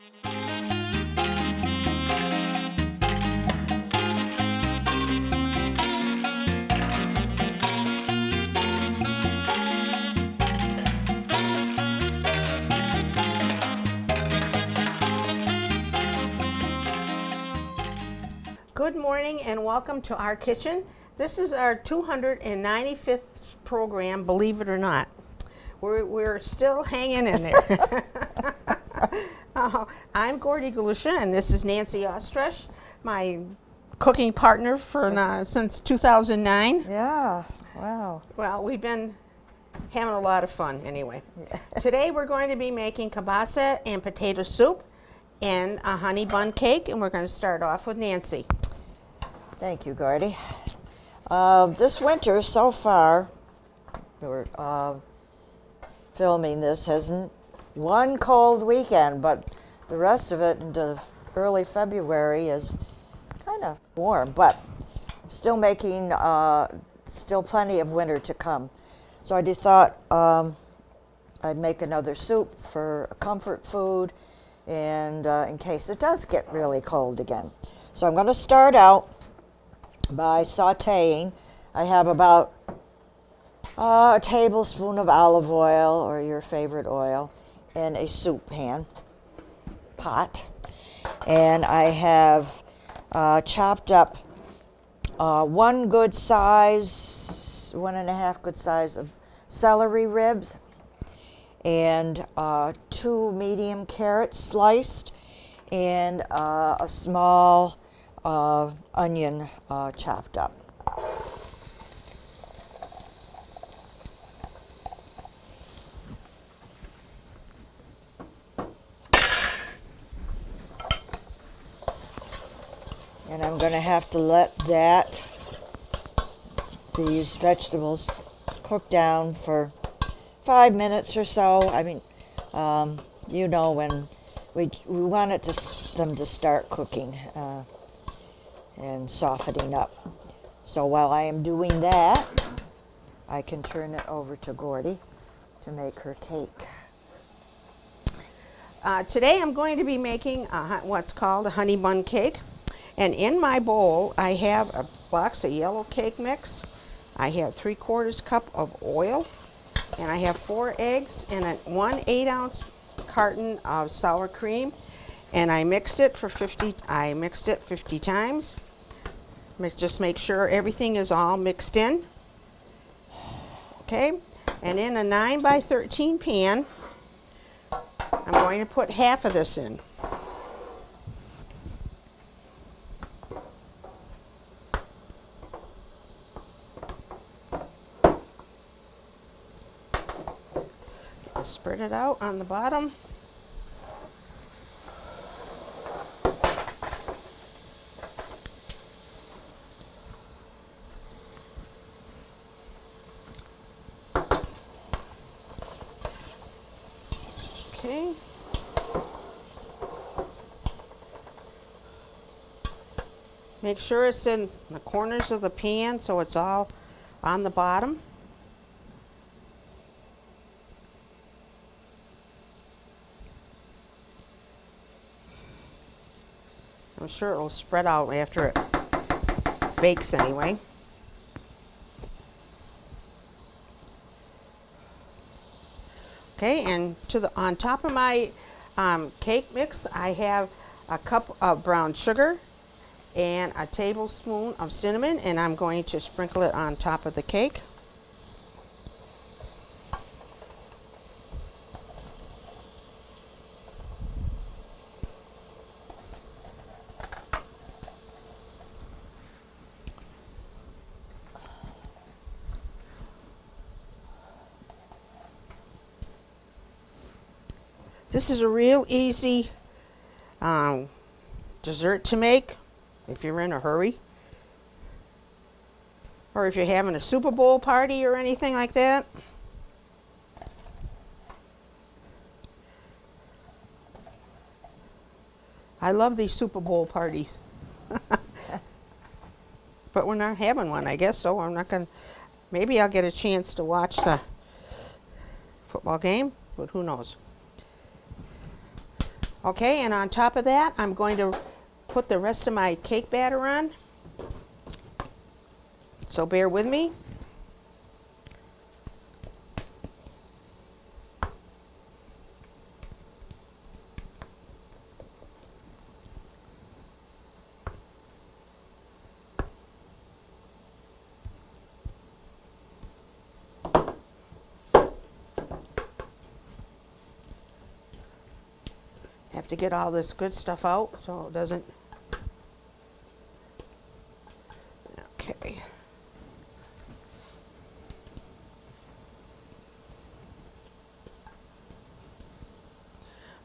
Good morning and welcome to our kitchen. This is our 295th program, believe it or not. We're still hanging in there. I'm Gordy Galusha and this is Nancy Ostresh, my cooking partner for since 2009. Yeah, wow. Well, we've been having a lot of fun anyway. Yeah. Today we're going to be making keilbasa and potato soup and a honey bun cake, and we're going to start off with Nancy. Thank you, Gordy. This winter so far, we're filming this, hasn't one cold weekend, but the rest of it into early February is kind of warm, but still making, still plenty of winter to come. So I just thought I'd make another soup for a comfort food and in case it does get really cold again. So I'm going to start out by sauteing. I have about a tablespoon of olive oil or your favorite oil in a soup pot. And I have chopped up 1 good size, 1.5 good size of celery ribs and 2 medium carrots sliced and a small onion chopped up. And I'm going to have to let these vegetables cook down for 5 minutes or so. I mean, you know, when we want them to start cooking and softening up. So while I am doing that, I can turn it over to Gordy to make her cake. Today I'm going to be making what's called a honey bun cake. And in my bowl, I have a box of yellow cake mix. I have 3/4 cup of oil, and I have 4 eggs and a 1 8-ounce carton of sour cream. And I mixed it 50 times. Just make sure everything is all mixed in. Okay, and in a 9 by 13 pan, I'm going to put half of this in. Spread it out on the bottom. Okay. Make sure it's in the corners of the pan so it's all on the bottom. I'm sure it'll spread out after it bakes anyway. Okay, and on top of my cake mix, I have a cup of brown sugar and a tablespoon of cinnamon, and I'm going to sprinkle it on top of the cake. This is a real easy dessert to make if you're in a hurry, or if you're having a Super Bowl party or anything like that. I love these Super Bowl parties. But we're not having one, I guess, so I'm not going to. Maybe I'll get a chance to watch the football game, but who knows. Okay, and on top of that, I'm going to put the rest of my cake batter on. So bear with me. Have to get all this good stuff out so it doesn't. Okay.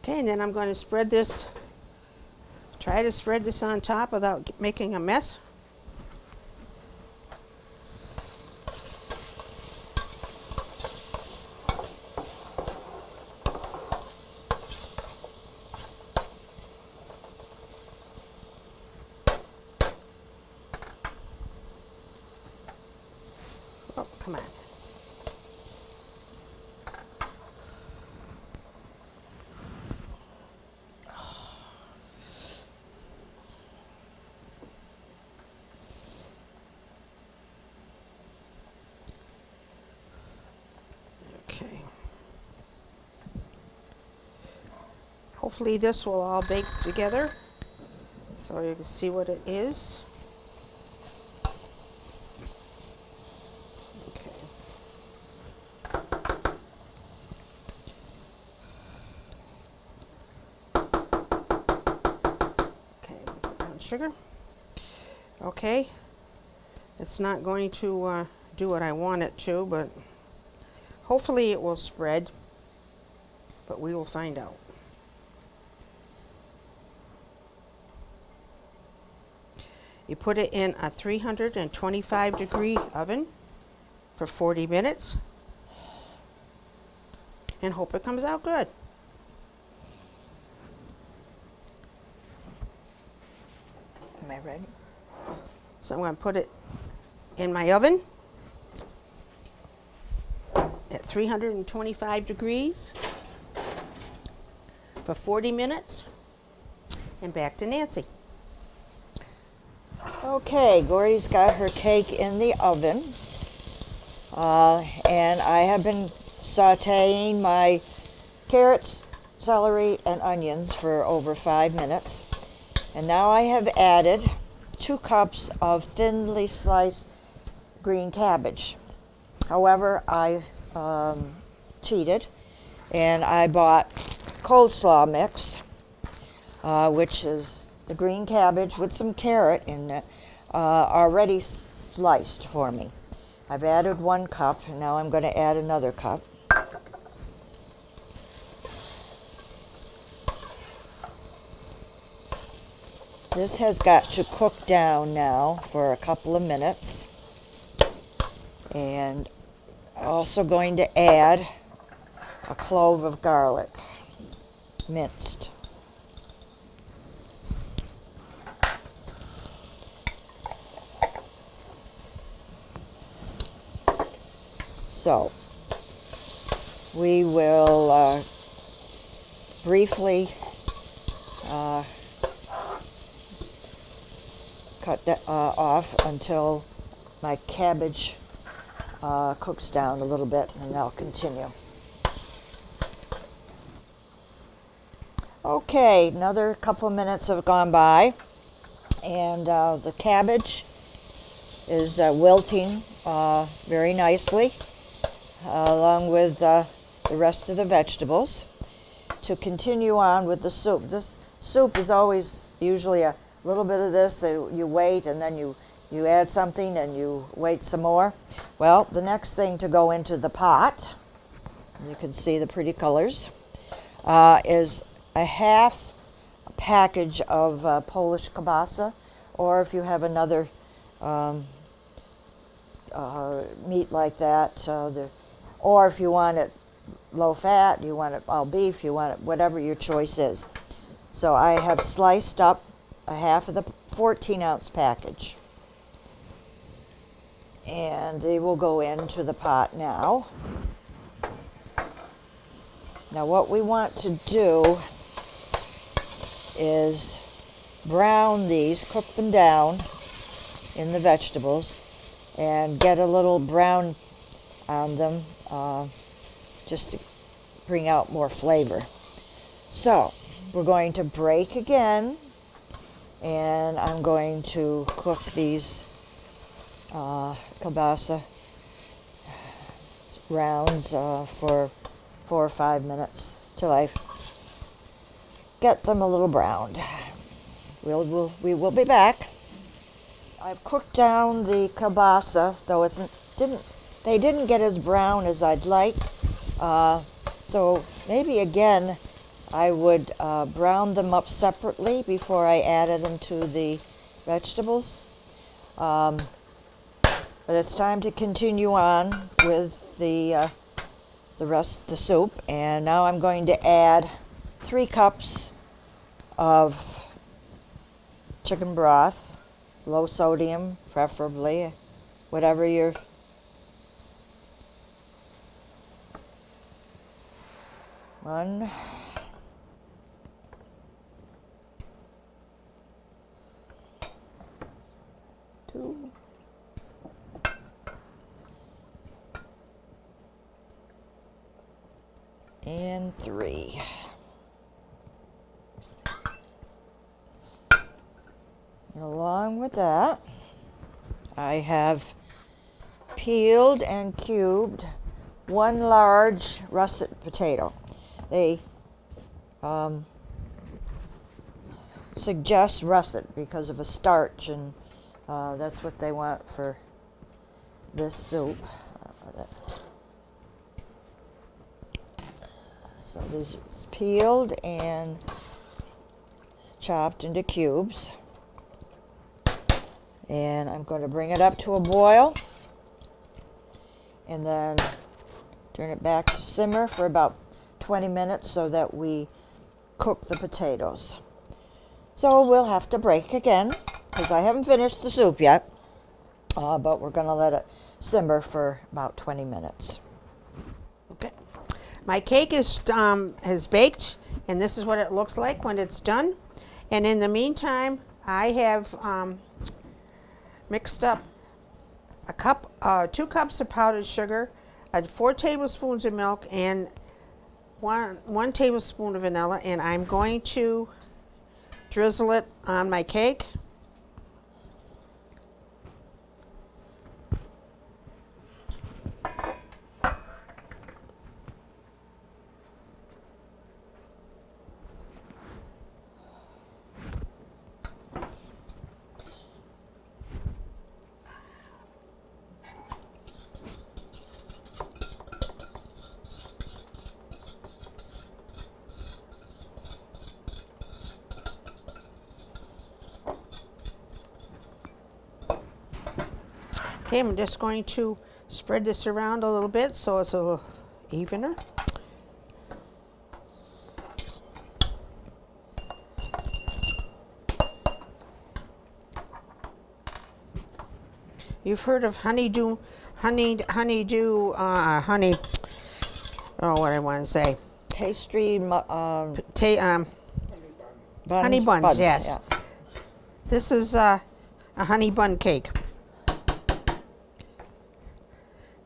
Okay, and then I'm going to spread this, try to spread this on top without making a mess. Oh, come on. Okay. Hopefully this will all bake together so you can see what it is. Okay. Okay, put down sugar. Okay, it's not going to do what I want it to, but hopefully it will spread, but we will find out. You put it in a 325-degree oven for 40 minutes and hope it comes out good. Am I ready? So I'm going to put it in my oven at 325 degrees for 40 minutes and back to Nancy. Okay, Gordy's got her cake in the oven, and I have been sauteing my carrots, celery, and onions for over 5 minutes. And now I have added 2 cups of thinly sliced green cabbage. However, I cheated, and I bought coleslaw mix, which is the green cabbage with some carrot in it, already sliced for me. I've added 1 cup, and now I'm going to add another cup. This has got to cook down now for a couple of minutes. And also going to add a clove of garlic, minced. So we will briefly cut that off until my cabbage cooks down a little bit, and I'll continue. Okay, another couple of minutes have gone by, and the cabbage is wilting very nicely, along with the rest of the vegetables. To continue on with the soup. This soup is always usually a little bit of this, you wait, and then you add something and you wait some more. Well, the next thing to go into the pot, you can see the pretty colors, is a half package of Polish kielbasa, or if you have another meat like that, or if you want it low fat, you want it all beef, you want it whatever your choice is. So I have sliced up a half of the 14-ounce package, and they will go into the pot now. Now what we want to do is brown these, cook them down in the vegetables, and get a little brown on them just to bring out more flavor. So we're going to break again, and I'm going to cook these kielbasa rounds for 4 or 5 minutes till I get them a little browned. We will be back. I've cooked down the kielbasa, though they didn't get as brown as I'd like. So maybe again I would brown them up separately before I added them to the vegetables. But it's time to continue on with the rest of the soup. And now I'm going to add 3 cups of chicken broth, low sodium preferably, whatever you're. One. Two. And 3. And along with that, I have peeled and cubed 1 large russet potato. They suggest russet because of a starch, and that's what they want for this soup. So this is peeled and chopped into cubes. And I'm going to bring it up to a boil and then turn it back to simmer for about 20 minutes so that we cook the potatoes. So we'll have to break again because I haven't finished the soup yet, but we're going to let it simmer for about 20 minutes. Okay. My cake is baked, and this is what it looks like when it's done. And in the meantime, I have mixed up 2 cups of powdered sugar, 4 tablespoons of milk, and one tablespoon of vanilla, and I'm going to drizzle it on my cake. Okay, I'm just going to spread this around a little bit so it's a little evener. You've heard of honeydew, what I want to say. Pastry, Honey buns, buns, yes. Yeah. This is a honey bun cake.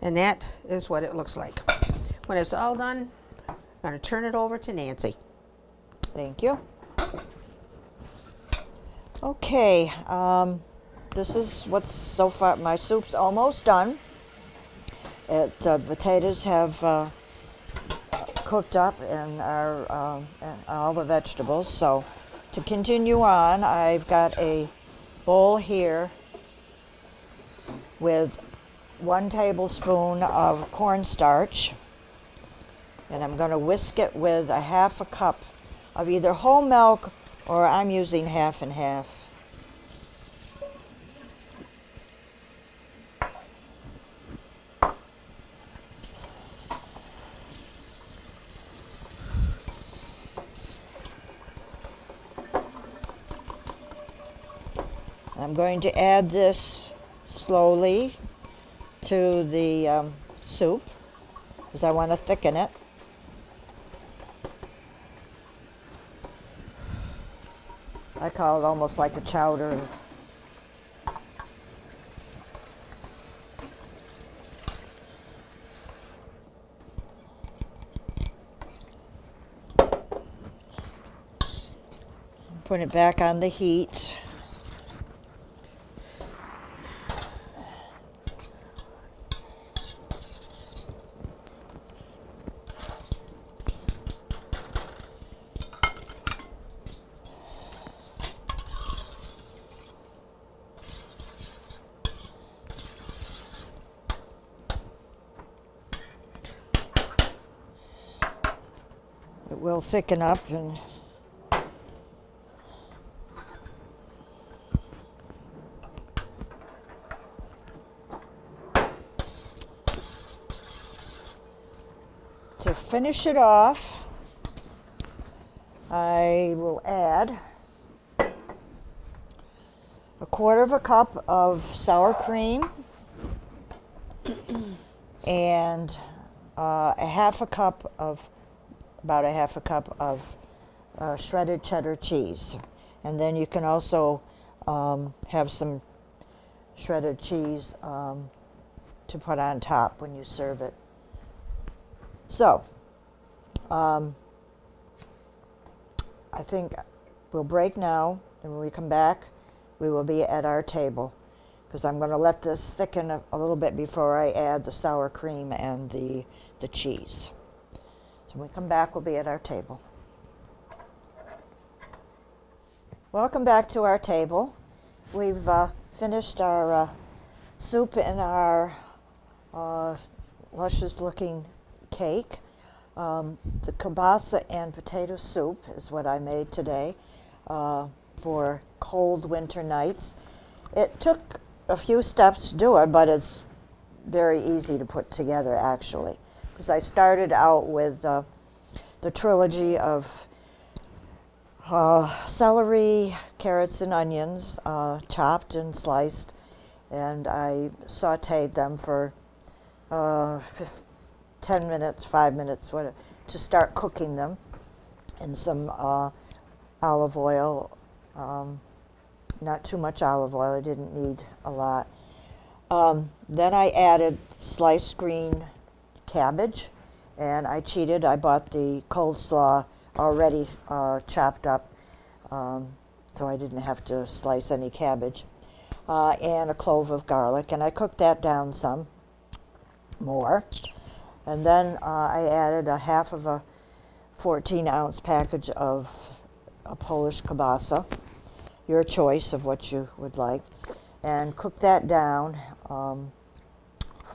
And that is what it looks like. When it's all done, I'm going to turn it over to Nancy. Thank you. Okay, this is what's so far. My soup's almost done. The potatoes have cooked up and are and all the vegetables. So to continue on, I've got a bowl here with 1 tablespoon of cornstarch, and I'm going to whisk it with a 1/2 cup of either whole milk or I'm using half and half. I'm going to add this slowly to the soup because I want to thicken it. I call it almost like a chowder. Put it back on the heat. It will thicken up and to finish it off, I will add a quarter of a cup of sour cream and about a half a cup of shredded cheddar cheese. And then you can also have some shredded cheese to put on top when you serve it. So, I think we'll break now, and when we come back, we will be at our table, because I'm going to let this thicken a little bit before I add the sour cream and the cheese. So when we come back, we'll be at our table. Welcome back to our table. We've finished our soup and our luscious looking cake. The kielbasa and potato soup is what I made today for cold winter nights. It took a few steps to do it, but it's very easy to put together actually, because I started out with the trilogy of celery, carrots, and onions, chopped and sliced, and I sautéed them for 10 minutes, 5 minutes, whatever, to start cooking them in some olive oil. Not too much olive oil, I didn't need a lot. Then I added sliced green cabbage, and I cheated. I bought the coleslaw already chopped up, so I didn't have to slice any cabbage, and a clove of garlic, and I cooked that down some more. And then I added a half of a 14-ounce package of a Polish kielbasa, your choice of what you would like, and cook that down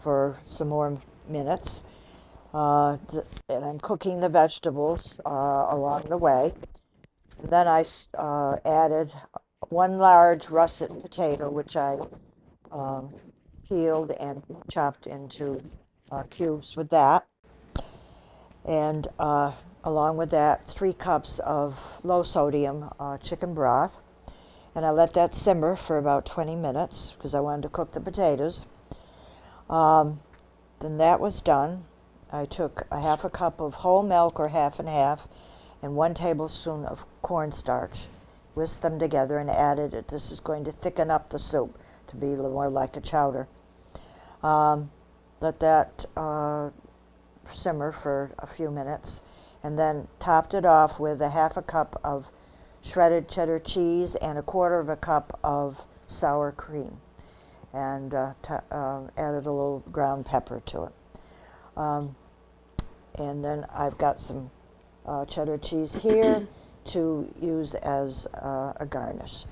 for some more minutes. And I'm cooking the vegetables along the way. And then I added one large russet potato, which I peeled and chopped into cubes with that. And along with that, 3 cups of low sodium chicken broth. And I let that simmer for about 20 minutes because I wanted to cook the potatoes. Then that was done. I took a half a cup of whole milk, or half and half, and 1 tablespoon of cornstarch. Whisked them together and added it. This is going to thicken up the soup to be a little more like a chowder. Let that simmer for a few minutes, and then topped it off with a half a cup of shredded cheddar cheese and a quarter of a cup of sour cream, and added a little ground pepper to it. And then I've got some cheddar cheese here to use as a garnish.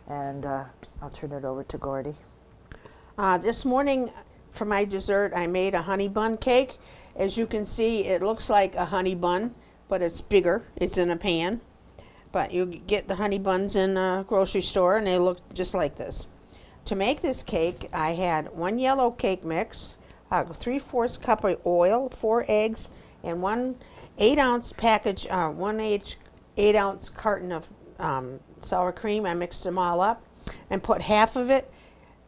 And I'll turn it over to Gordy. This morning for my dessert I made a honey bun cake. As you can see, it looks like a honey bun, but it's bigger. It's in a pan. But you get the honey buns in a grocery store and they look just like this. To make this cake, I had 1 yellow cake mix, 3/4 cup of oil, 4 eggs, and 1 8-ounce package, 1 8-ounce carton of sour cream. I mixed them all up and put half of it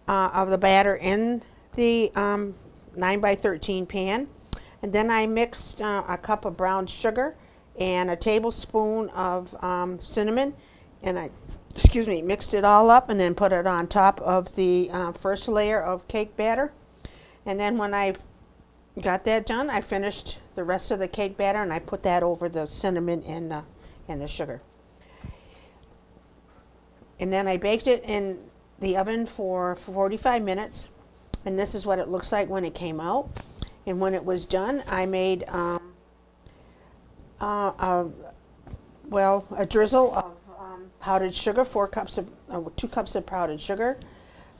of the batter in the 9x13 pan. And then I mixed a cup of brown sugar and a tablespoon of cinnamon, and I excuse me, mixed it all up and then put it on top of the first layer of cake batter. And then when I got that done, I finished the rest of the cake batter and I put that over the cinnamon and the sugar. And then I baked it in the oven for 45 minutes. And this is what it looks like when it came out. And when it was done, I made a drizzle of powdered sugar, 2 cups of powdered sugar,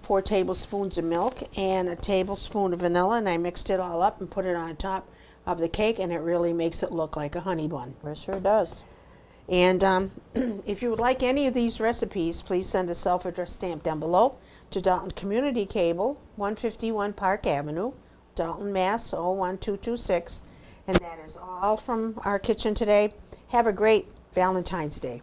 4 tablespoons of milk, and a tablespoon of vanilla, and I mixed it all up and put it on top of the cake, and it really makes it look like a honey bun. It sure does. And if you would like any of these recipes, please send a self-addressed stamp down below to Dalton Community Cable, 151 Park Avenue, Dalton, Mass. 01226. And that is all from our kitchen today. Have a great Valentine's Day.